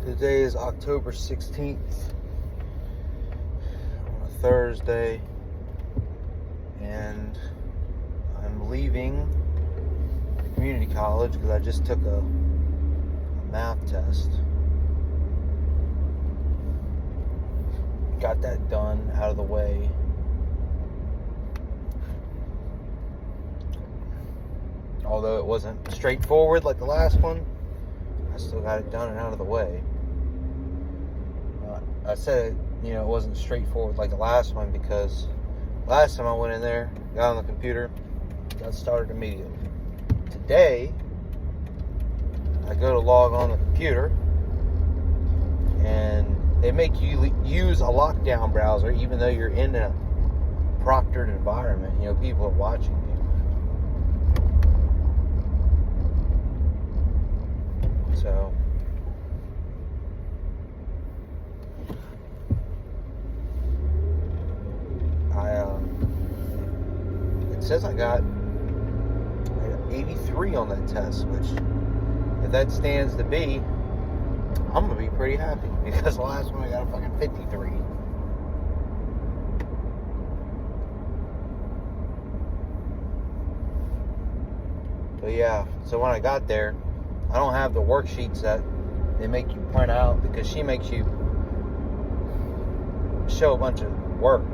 Today is October 16th on a Thursday, and I'm leaving the community college because I just took a math test. Got that done, out of the way. Although it wasn't straightforward like the last one, I still got it done and out of the way. I said, it wasn't straightforward like the last one because last time I went in there, got on the computer, got started immediately. Today, I go to log on the computer, and they make you use a lockdown browser even though you're in a proctored environment. People are watching you. So it says I got 83 on that test, which, if that stands to be, I'm gonna be pretty happy because the last one I got a fucking 53. But yeah, so when I got there, I don't have the worksheets that they make you print out because she makes you show a bunch of work.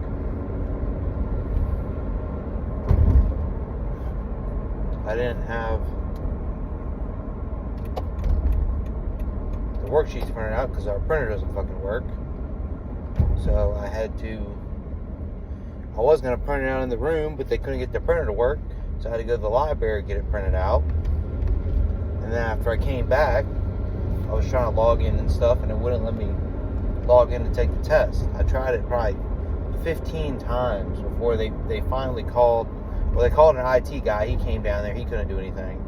I didn't have the worksheets printed out because our printer doesn't fucking work. So I was going to print it out in the room, but they couldn't get the printer to work. So I had to go to the library and get it printed out. And then after I came back, I was trying to log in and stuff, and it wouldn't let me log in to take the test. I tried it probably 15 times before they finally called. Well, they called an IT guy. He came down there. He couldn't do anything.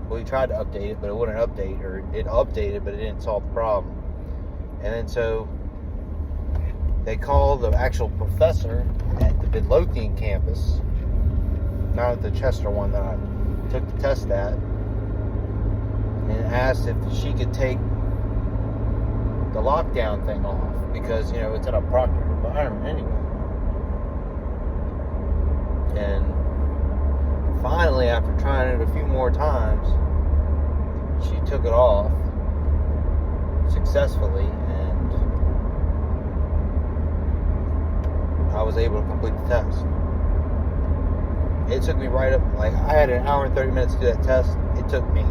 Well, he tried to update it, but it wouldn't update, or it updated, but it didn't solve the problem. And then so they called the actual professor at the Midlothian campus, not at the Chester one that I took the test at, and asked if she could take the lockdown thing off because, it's in a proctored environment anyway. And finally, after trying it a few more times, she took it off successfully, and I was able to complete the test. It took me right up, I had an hour and 30 minutes to do that test. It took me,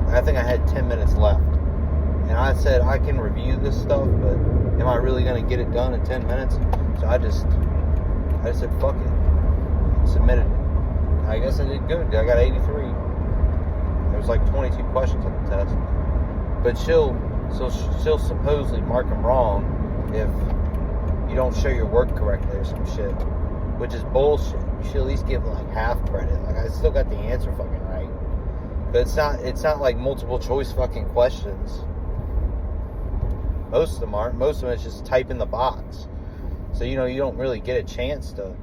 I think I had 10 minutes left. And I said, I can review this stuff, but am I really going to get it done in 10 minutes? So I just said, fuck it. Submitted it. I guess I did good. I got 83. There was 22 questions on the test. But she'll supposedly mark them wrong if you don't show your work correctly or some shit, which is bullshit. You should at least give half credit. I still got the answer fucking right. But it's not like multiple choice fucking questions. Most of them aren't. Most of them it's just type in the box. So you don't really get a chance to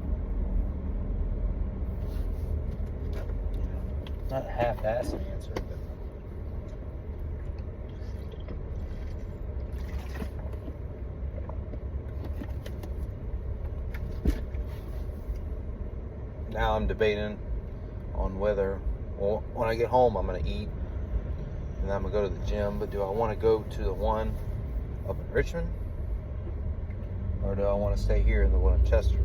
not half-ass an answer, but now I'm debating on whether, well, when I get home I'm going to eat and then I'm going to go to the gym, but do I want to go to the one up in Richmond or do I want to stay here in the one in Chester?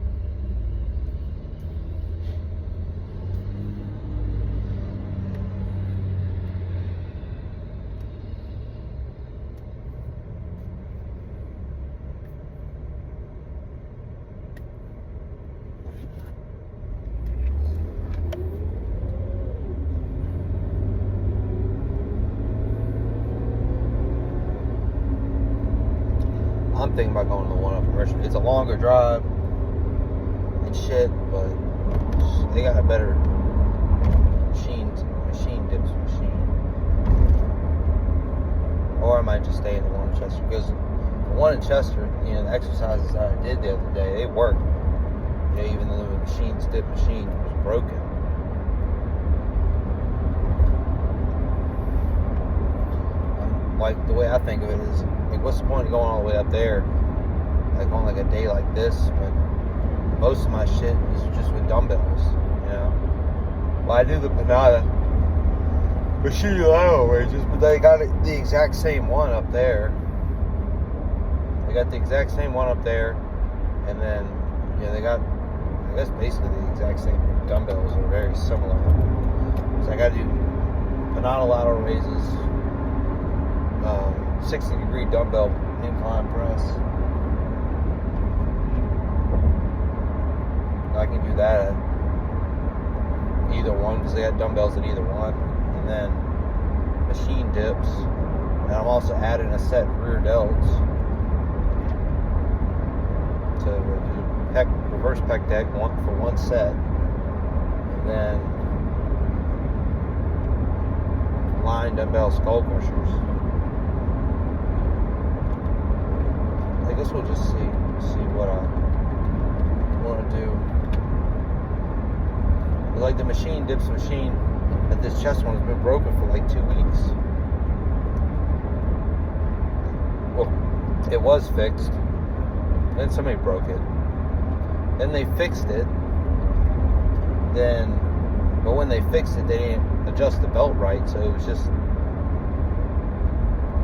I'm thinking about going to the one up in Richmond. It's a longer drive and shit, but they got a better machine dips machine. Or I might just stay in the one in Chester because the one in Chester, the exercises that I did the other day, they worked. Even though the dip machine was broken. like, the way I think of it is, like, what's the point of going all the way up there, like, on, like, a day like this, when most of my shit is just with dumbbells, you know? Well, I do the Panada machine lateral raises, but they got the exact same one up there. They got the exact same one up there, and then, yeah, they got, I guess, basically the exact same dumbbells are very similar. So I got to do Panada lateral raises, 60-degree dumbbell incline press. I can do that at either one because they got dumbbells at either one. And then machine dips. And I'm also adding a set rear delts to do reverse pec deck for one set. And then line dumbbell skull crushers. I guess we'll just see what I want to do. But like the machine dips machine at this chest one has been broken for like 2 weeks. Well, it was fixed. Then somebody broke it. Then they fixed it. But when they fixed it, they didn't adjust the belt right, so it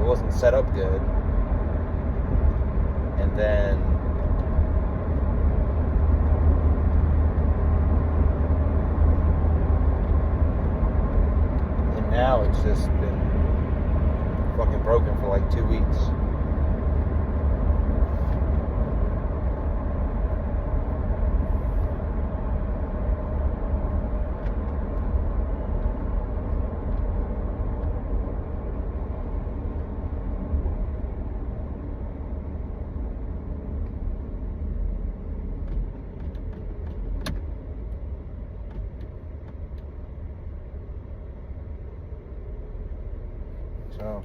wasn't set up good. And then now it's just been fucking broken for like 2 weeks. So,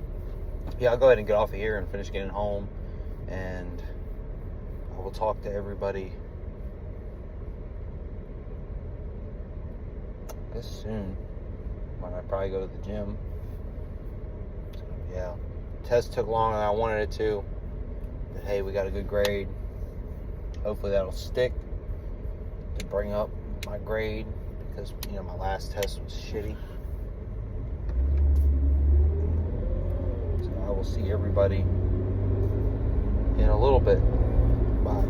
yeah, I'll go ahead and get off of here and finish getting home, and I will talk to everybody, I guess, soon, when I probably go to the gym. So, yeah, test took longer than I wanted it to, but hey, we got a good grade. Hopefully that'll stick to bring up my grade, because, you know, my last test was shitty. I will see everybody in a little bit. Bye.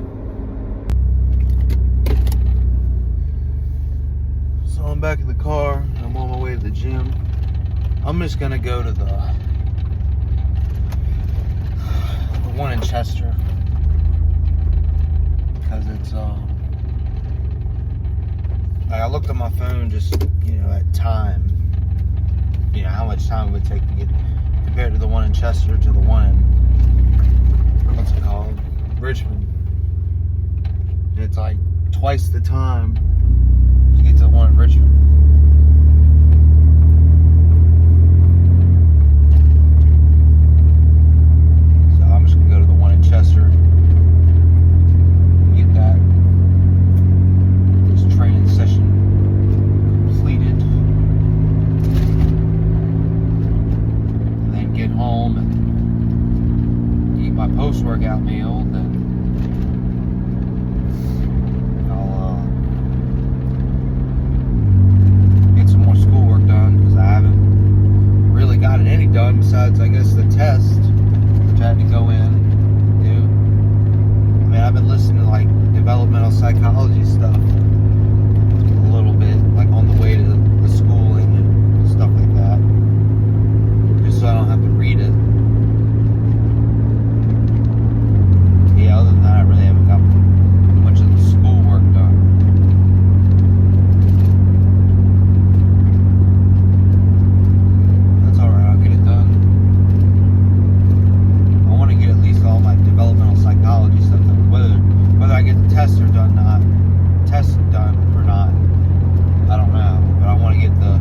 So I'm back in the car. I'm on my way to the gym. I'm just gonna go to the one in Chester, because it's I looked at my phone just, you know, at time, you know, how much time it would take to get compared to the one in Chester to the one in, what's it called, Richmond. And it's like twice the time to get to the one in Richmond. So I'm just gonna go to the one in Chester, get that this training session completed. Get home and eat my post-workout meal, then I'll get some more schoolwork done, because I haven't really gotten any done besides, I guess, the test, which I had to go in and do. I mean, I've been listening to like developmental psychology stuff a little bit, like on the way to the schooling and stuff like that, so I don't have to read it. Yeah, other than that, I really haven't got much of the schoolwork done. That's alright, I'll get it done. I want to get at least all my developmental psychology stuff done. Whether I get the test done or not, I don't know. But I want to get the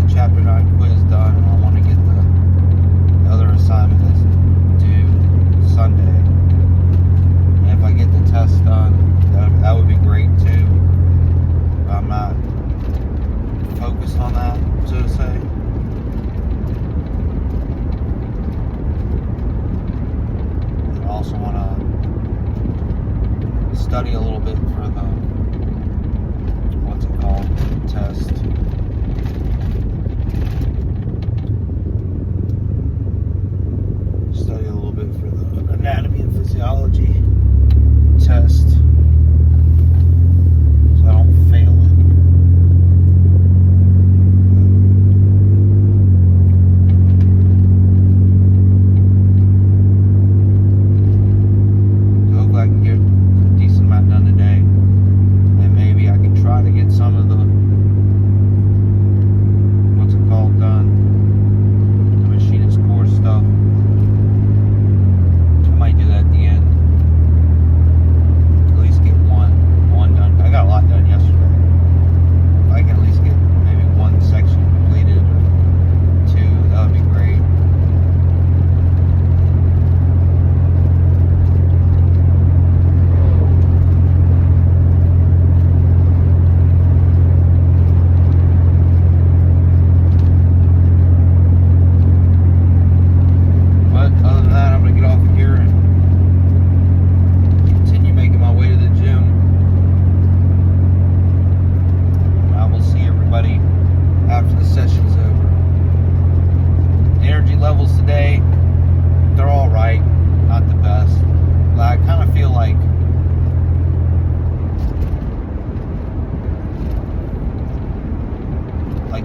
Chapter 9 quiz done, and I want to get the other assignment that's due Sunday. And if I get the test done, that would be great too. But I'm not focused on that, so to say.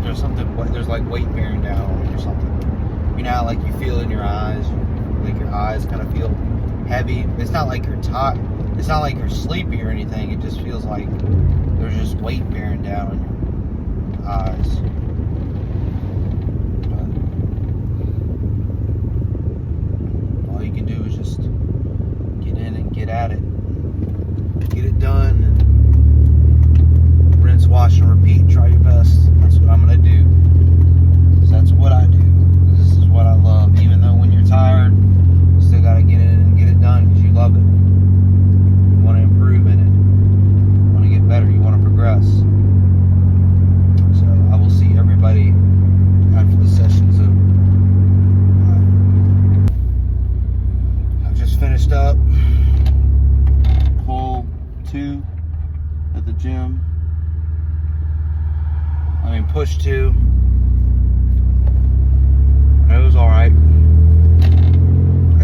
there's something, there's like weight bearing down on it or something. You know how like you feel in your eyes, like your eyes kind of feel heavy. It's not like you're tired. It's not like you're sleepy or anything. It just feels like there's just weight bearing down on your eyes. But all you can do is just get in and get at it. Get it done. And rinse, wash, and repeat. Try your best. That's what I'm going to do. 'Cause that's what I do. This is what I love. Even though when you're tired, you still got to get in and get it done because you love it. You want to improve in it. You want to get better. You want to progress. So I will see everybody after the session's over. I've just finished up pull 2 at the gym. Push 2. It was alright. I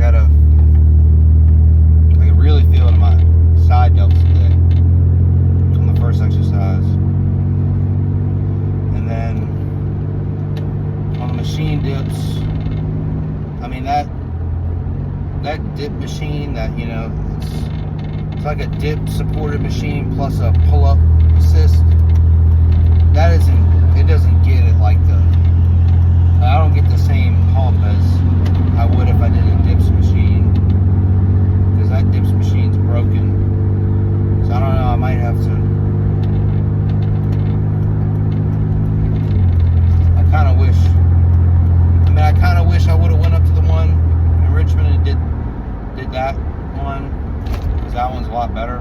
can really feel it in my side delts today on the first exercise. And then on the machine dips, I mean that dip machine that, you know, it's like a dip supported machine plus a pull-up assist. It doesn't get it like I don't get the same pump as I would if I did a dips machine, because that dips machine's broken. So I don't know, I might have to, I kind of wish I would have went up to the one in Richmond and did that one, because that one's a lot better.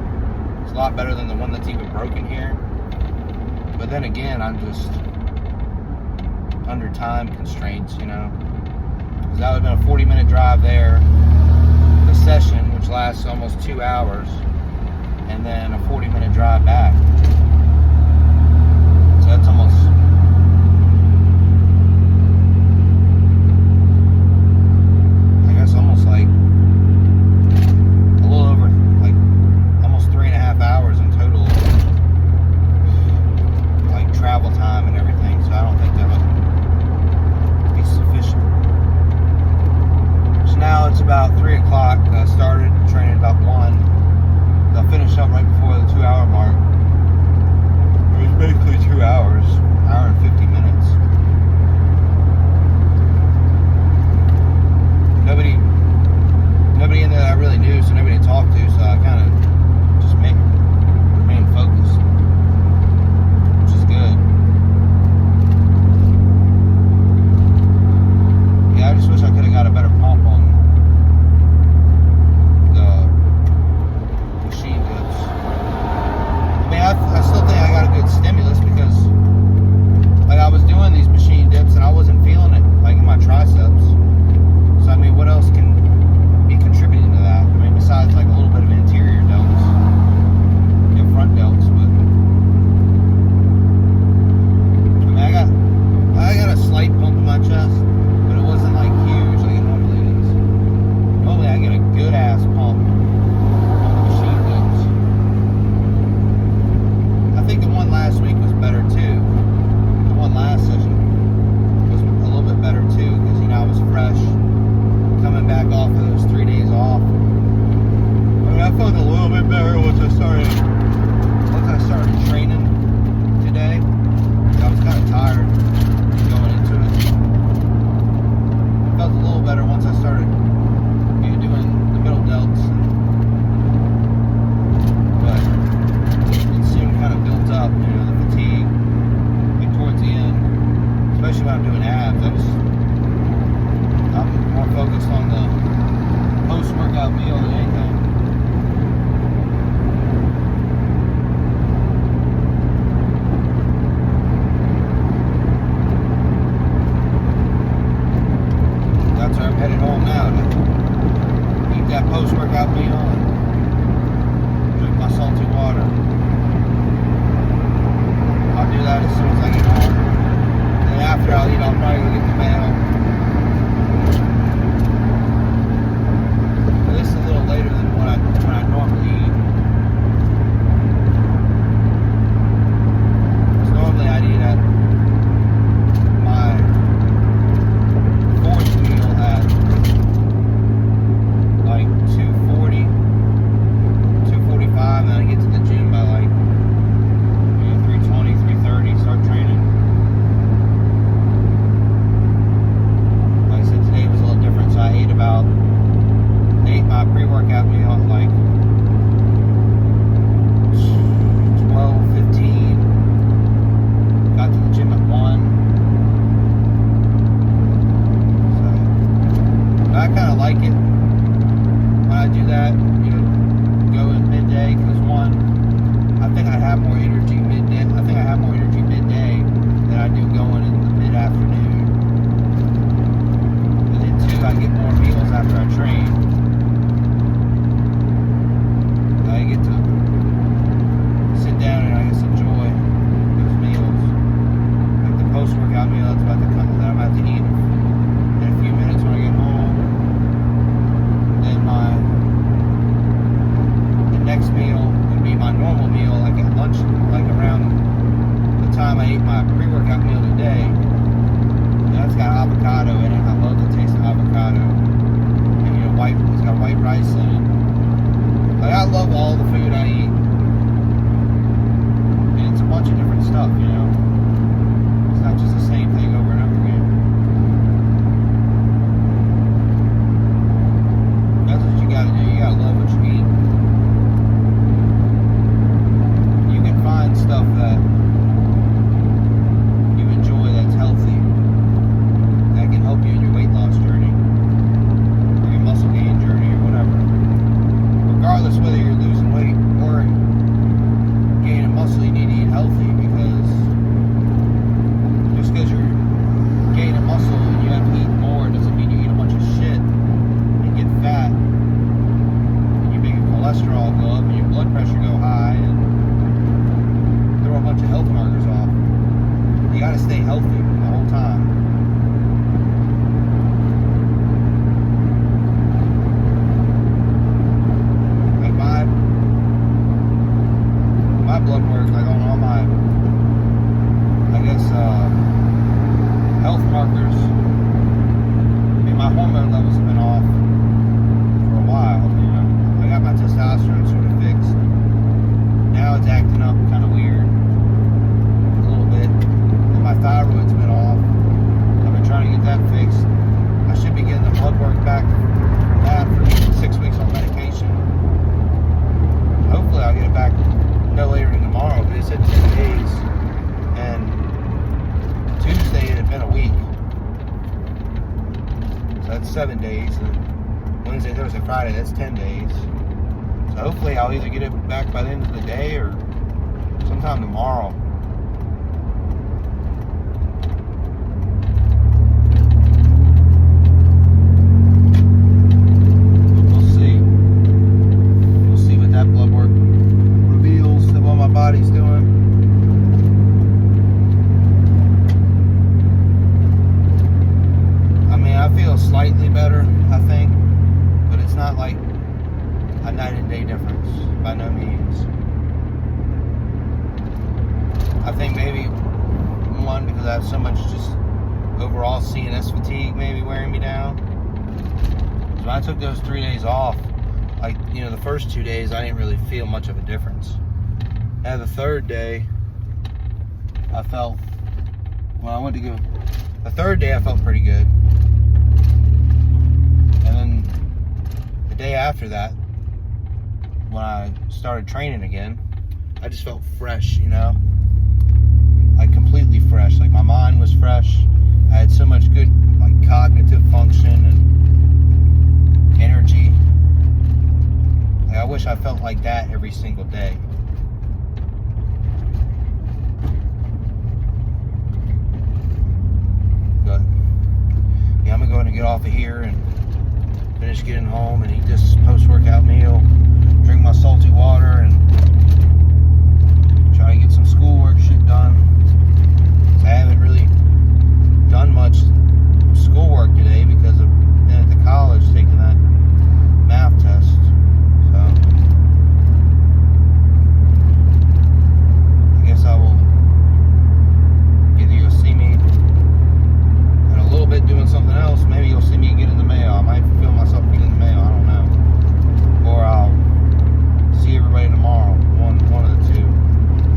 It's a lot better than the one that's even broken here. But then again, I'm just under time constraints, you know. Because that would have been a 40-minute drive there, the session, which lasts almost 2 hours, and then a 40-minute drive back. So that's almost, I guess, almost like a little over, like almost 3.5 hours in total. Travel time and everything, so I don't think that would be sufficient. So now it's about 3 o'clock. I started training about 1. I'll finish up right before the 2-hour mark. It was basically 2 hours, hour and 50 minutes. Nobody in there that I really knew, so nobody to talk to, so I kind of just remained focused. Good. Yeah, I just wish I could have got a better pump on the machine dips. I mean, I still think I got a good stimulus because, like, I was doing these machine dips and I wasn't feeling it, like, in my triceps. So, I mean, what else can be contributing to that? I mean, besides, like, a little bit of interior delts, front delts, but I got a slight pump in my chest, but it wasn't like huge like it normally is. Normally I get a good ass pump on the machine dips. I think the one last week was better too. The one last session was a little bit better too, because, you know, I was fresh coming back off of those 3 days off. I mean, I felt a little bit better once I started training today. I was kind of tired going into it. I felt a little better once I started doing the middle delts. But it soon kind of built up, you know, the fatigue. Like towards the end, especially when I'm doing abs, I'm more focused on the post-workout meal than anything. I'm headed home now to eat that post-workout meal and drink my salty water. I'll do that as soon as I get home. And then after I'll eat, I'll probably go get the mail. But this is a little later than pre-workout meal that's about to come that I'm about to eat in a few minutes when I get home. Then the next meal would be my normal meal, like at lunch, like around the time I ate my pre-workout meal today. And that's got avocado in it. I love the taste of avocado. And it's got white rice in it. Like, I love all the food I eat. And it's a bunch of different stuff, It's not just the same thing over and over again. That's what you gotta do. You gotta love what you eat. You can find stuff that you enjoy that's healthy, that can help you in your weight loss journey, or your muscle gain journey, or whatever. Regardless whether you're losing weight or gaining muscle, you need to eat healthy, because just because you're gaining muscle and you have to eat more doesn't mean you eat a bunch of shit and get fat and you make your cholesterol go up and your blood pressure go high and throw a bunch of health markers off. You gotta stay healthy the whole time. Like my blood work, like on all my, I guess, health markers, my hormone levels have been off for a while, I got my testosterone sort of fixed. Now it's acting up kind of weird, a little bit. And my thyroid's been off. I've been trying to get that fixed. I should be getting the blood work back from that for 6 weeks on medication. Hopefully I'll get it back no later than tomorrow, but it said 10 days. And Tuesday it had been a week. So that's 7 days. And Wednesday, Thursday, Friday, that's 10 days. So hopefully I'll either get it back by the end of the day or sometime tomorrow. We'll see. We'll see what that blood work reveals of what my body's doing. I mean, I feel slightly better, I think, but it's not like a night and day difference, by no means. I think maybe one, because I have so much just overall CNS fatigue maybe wearing me down. So when I took those 3 days off, like, the first 2 days I didn't really feel much of a difference. And the third day, I felt, the third day I felt pretty good. And then the day after that, when I started training again, I just felt fresh, like completely fresh. Like my mind was fresh. I had so much good, like, cognitive function and energy. Like, I wish I felt like that every single day. But yeah, I'm gonna go ahead and get off of here and finish getting home and eat this post-workout meal, drink my salty water, and try to get some schoolwork shit done. I haven't really done much schoolwork today because I've been at the college taking that math test. So I guess I will either you'll see me in a little bit doing something else. Maybe you'll see me get in the mail. I might feel myself getting in the mail. I don't know. Or I'll see everybody tomorrow. One of the two.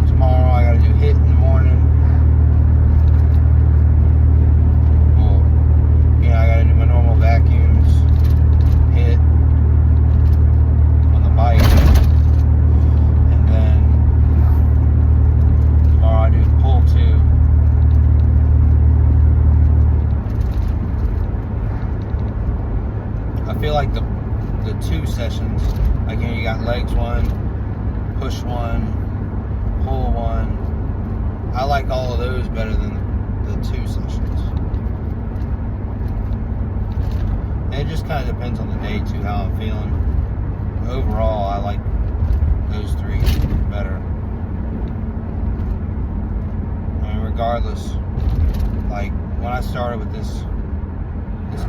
Tomorrow I gotta do HIIT in the morning. Well, I gotta do my normal vacuums, HIIT on the bike, and then tomorrow I do pull 2. I feel like the 2 sessions, like, you got legs 1, push 1, pull 1. I like all of those better than the 2 sessions. And it just kind of depends on the day too, how I'm feeling. But overall, I like those 3 better. I mean, regardless, like when I started with this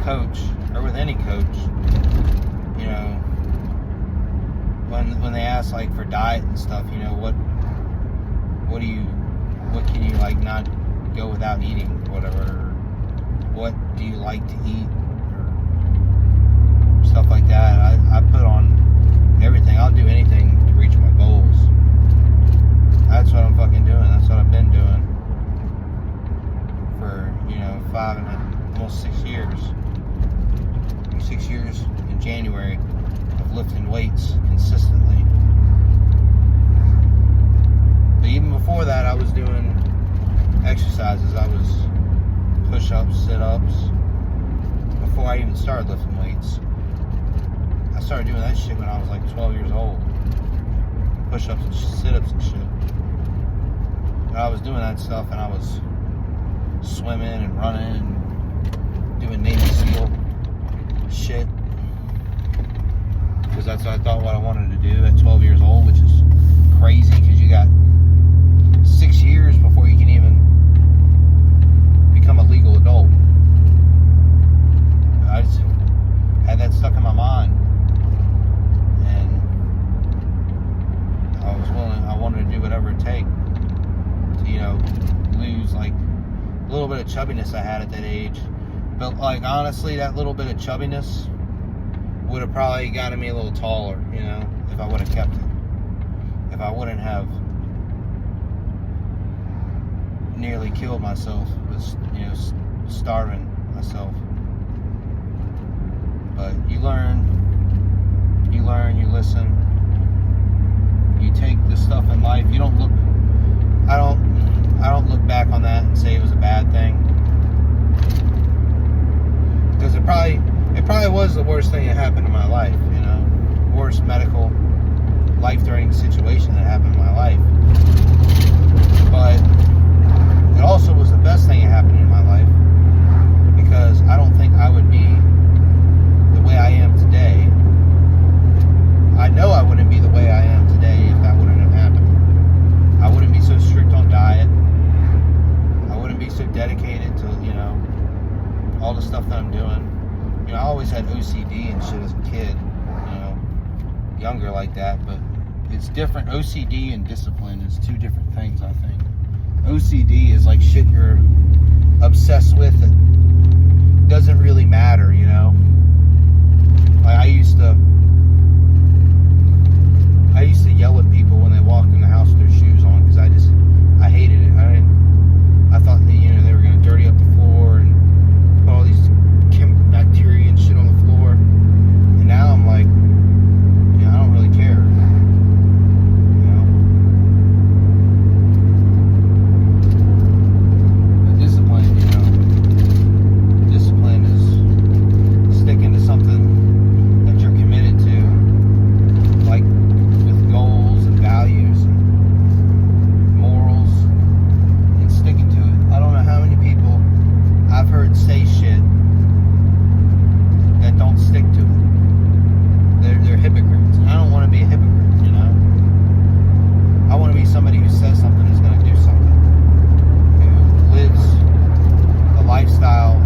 coach, or with any coach, you know, when they ask like for diet and stuff, you know, what can you like not go without eating, or whatever, or what do you like to eat, or stuff like that. I put on everything. I'll do anything to reach my goals. That's what I'm fucking doing. That's what I've been doing for, you know, 5.5, almost 6 years. 6 years in January of lifting weights consistently. But even before that, I was doing exercises. I was push-ups, sit-ups. Before I even started lifting weights, I started doing that shit when I was like 12 years old. Push-ups and sit-ups and shit. But I was doing that stuff, and I was swimming and running and doing Navy SEAL shit, because that's what I thought what I wanted to do at 12 years old, which is crazy, because you got 6 years before you can even become a legal adult. I just had that stuck in my mind, and I wanted to do whatever it takes to, you know, lose like a little bit of chubbiness I had at that age. But like honestly, that little bit of chubbiness would have probably gotten me a little taller, you know, if I would have kept it. If I wouldn't have nearly killed myself with, you know, starving myself. But you learn, you listen, you take the stuff in life. You don't look, I don't look back on that and say it was a bad thing. Because it probably was the worst thing that happened in my life, you know, worst medical, life-threatening situation that happened in my life. But it also was the best thing that happened in my life, because I don't think I would be the way I am today. I know I wouldn't be the way I am today if that wouldn't have happened. I wouldn't be so strict on diet. I wouldn't be so dedicated to, you know, all the stuff that I'm doing. You know, I always had OCD and shit as a kid, you know, younger like that, but it's different. OCD and discipline is two different things, I think. OCD is like shit you're obsessed with that doesn't really matter, you know. Like I used to yell at people when they walked in the house with their shoes on, because I hated it. I thought that, you know, they were going to dirty up the floor and put all these bacteria and shit on the floor. And now I'm like, you know, I don't really care. You know? But discipline, you know, discipline is sticking to something that you're committed to, like with goals and values and morals, and sticking to it. I don't know how many people I've heard say shit that don't stick to it. They're hypocrites. And I don't want to be a hypocrite, you know. I want to be somebody who says something is going to do something, who lives a lifestyle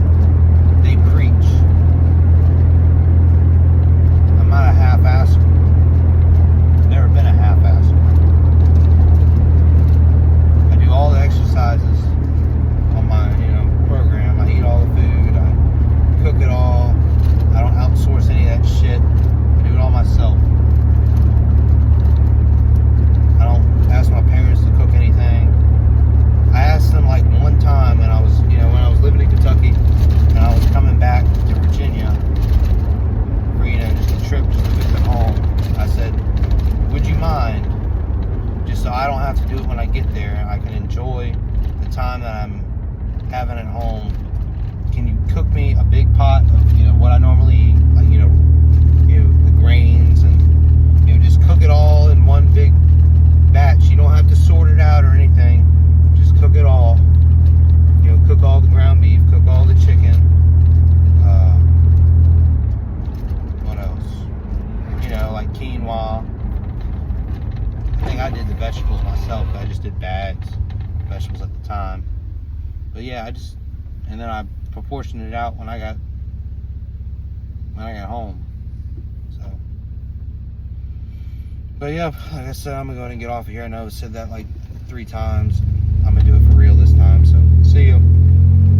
they preach. I'm not a half-asser. Never been a half-asser. I do all the exercises on my, you know, program. I eat all the food. I cook it all. I don't outsource any of that shit. I do it all myself. I don't ask my parents to cook anything. I asked them like one time when I was, you know, when I was living in Kentucky and I was coming back to Virginia for, you know, just a trip just to visit home. I said, would you mind, just so I don't have to do it when I get there, I can enjoy the time that I'm having at home, can you cook me a big pot of, you know, what I normally eat, like, you know, the grains, and, you know, just cook it all in one big batch. You don't have to sort it out or anything. Just cook it all. You know, cook all the ground beef, cook all the chicken. What else? You know, like quinoa. I think I did the vegetables myself, but I just did bags of vegetables at the time. But yeah, I just and then I proportioned it out when I got home. So, but yeah, like I said, I'm gonna go ahead and get off of here. I know I've said that like 3 times. I'm gonna do it for real this time. So, see you.